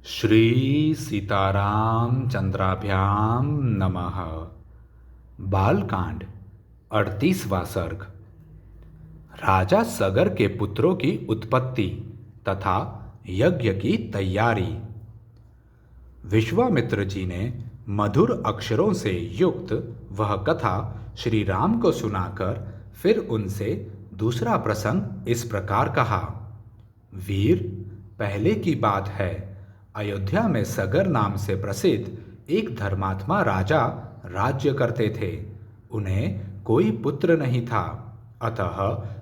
श्री सीताराम चंद्राभ्याम नमः। बालकांड 38वां सर्ग। राजा सगर के पुत्रों की उत्पत्ति तथा यज्ञ की तैयारी। विश्वामित्र जी ने मधुर अक्षरों से युक्त वह कथा श्री राम को सुनाकर फिर उनसे दूसरा प्रसंग इस प्रकार कहा। वीर, पहले की बात है, अयोध्या में सगर नाम से प्रसिद्ध एक धर्मात्मा राजा राज्य करते थे। उन्हें कोई पुत्र नहीं था, अतः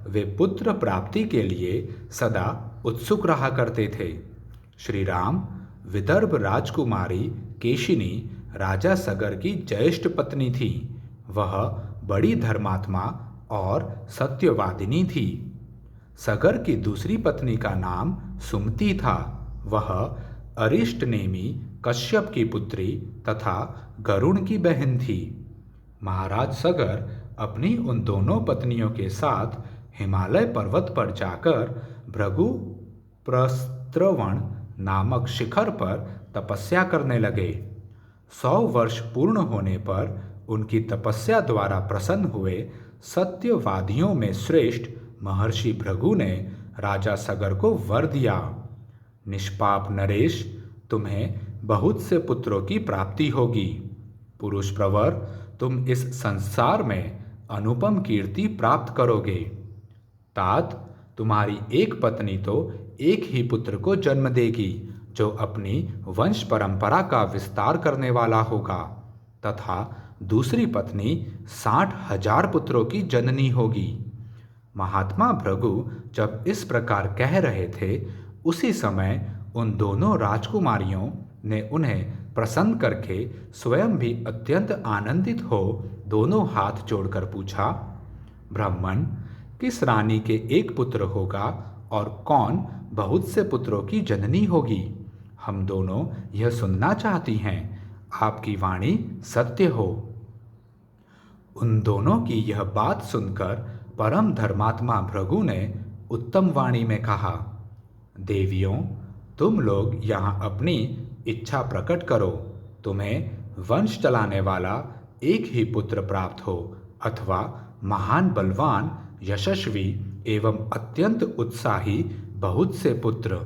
वे पुत्र प्राप्ति के लिए सदा उत्सुक रहा करते थे। श्री राम विदर्भ राजकुमारी केशिनी राजा सगर की ज्येष्ठ पत्नी थी। वह बड़ी धर्मात्मा और सत्यवादिनी थी। सगर की दूसरी पत्नी का नाम सुमति था। वह अरिष्ट नेमी कश्यप की पुत्री तथा गरुण की बहन थी। महाराज सगर अपनी उन दोनों पत्नियों के साथ हिमालय पर्वत पर जाकर भृगु प्रस्त्रवण नामक शिखर पर तपस्या करने लगे। 100 वर्ष पूर्ण होने पर उनकी तपस्या द्वारा प्रसन्न हुए सत्यवादियों में श्रेष्ठ महर्षि भृगु ने राजा सगर को वर दिया। निष्पाप नरेश, तुम्हें बहुत से पुत्रों की प्राप्ति होगी। पुरुष प्रवर, तुम इस संसार में अनुपम कीर्ति प्राप्त करोगे। तात, तुम्हारी एक पत्नी तो एक ही पुत्र को जन्म देगी, जो अपनी वंश परंपरा का विस्तार करने वाला होगा, तथा दूसरी पत्नी 60,000 पुत्रों की जननी होगी। महात्मा भृगु जब इस प्रकार कह रहे थे, उसी समय उन दोनों राजकुमारियों ने उन्हें प्रसन्न करके स्वयं भी अत्यंत आनंदित हो दोनों हाथ जोड़कर पूछा, ब्राह्मण, किस रानी के एक पुत्र होगा और कौन बहुत से पुत्रों की जननी होगी? हम दोनों यह सुनना चाहती हैं। आपकी वाणी सत्य हो। उन दोनों की यह बात सुनकर परम धर्मात्मा भृगु ने उत्तम वाणी में कहा, देवियों, तुम लोग यहाँ अपनी इच्छा प्रकट करो। तुम्हें वंश चलाने वाला एक ही पुत्र प्राप्त हो अथवा महान बलवान यशस्वी एवं अत्यंत उत्साही बहुत से पुत्र।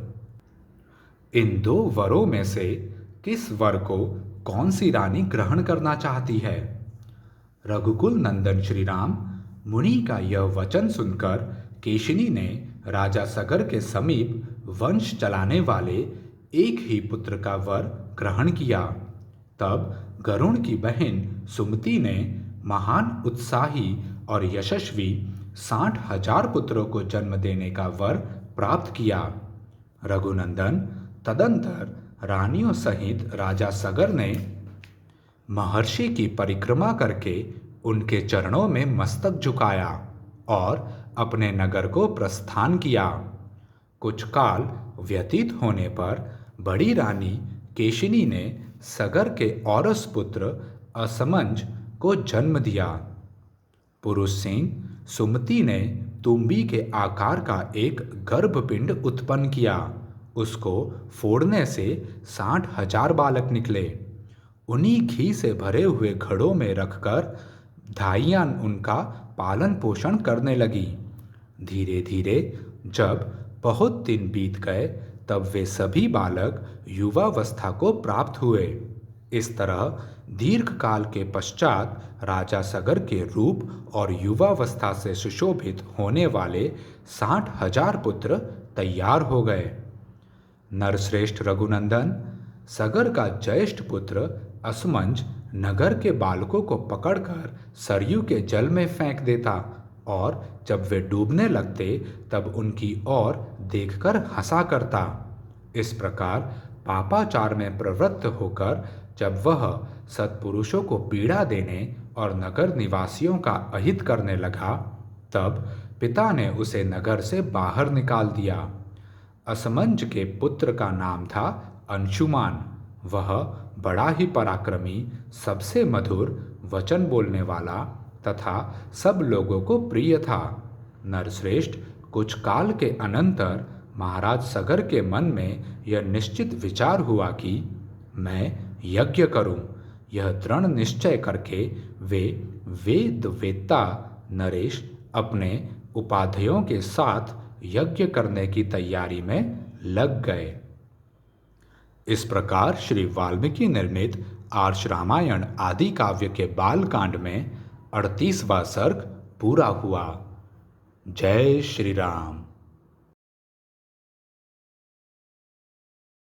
इन दो वरों में से किस वर को कौन सी रानी ग्रहण करना चाहती है? रघुकुल नंदन श्री राम मुनि का यह वचन सुनकर केशिनी ने राजा सगर के समीप वंश चलाने वाले एक ही पुत्र का वर ग्रहण किया। तब गरुण की बहन सुमति ने महान उत्साही और यशस्वी 60,000 पुत्रों को जन्म देने का वर प्राप्त किया। रघुनंदन, तदंतर रानियों सहित राजा सगर ने महर्षि की परिक्रमा करके उनके चरणों में मस्तक झुकाया और अपने नगर को प्रस्थान किया। कुछ काल व्यतीत होने पर बड़ी रानी केशिनी ने सगर के औरस पुत्र असमंज को जन्म दिया। पुरुष सिंह सुमति ने तुम्बी के आकार का एक गर्भपिंड उत्पन्न किया। उसको फोड़ने से 60,000 बालक निकले। उन्हीं घी से भरे हुए घड़ों में रखकर धाइयाँ उनका पालन पोषण करने लगी। धीरे धीरे जब बहुत दिन बीत गए, तब वे सभी बालक युवावस्था को प्राप्त हुए। इस तरह दीर्घ काल के पश्चात राजा सगर के रूप और युवावस्था से सुशोभित होने वाले 60,000 पुत्र तैयार हो गए। नरश्रेष्ठ रघुनंदन, सगर का ज्येष्ठ पुत्र असमंज नगर के बालकों को पकड़कर सरयू के जल में फेंक देता और जब वे डूबने लगते तब उनकी ओर देखकर हंसा करता। इस प्रकार पापाचार में प्रवृत्त होकर जब वह सत्पुरुषों को पीड़ा देने और नगर निवासियों का अहित करने लगा, तब पिता ने उसे नगर से बाहर निकाल दिया। असमंज के पुत्र का नाम था अंशुमान। वह बड़ा ही पराक्रमी, सबसे मधुर वचन बोलने वाला तथा सब लोगों को प्रिय था। नरश्रेष्ठ, कुछ काल के अनंतर महाराज सगर के मन में यह निश्चित विचार हुआ कि मैं यज्ञ करूं। यह दृढ़ निश्चय करके वे वेद वेत्ता नरेश अपने उपाध्यायों के साथ यज्ञ करने की तैयारी में लग गए। इस प्रकार श्री वाल्मीकि निर्मित आर्ष रामायण आदि काव्य के बालकांड में 38वां सर्ग पूरा हुआ। जय श्री राम।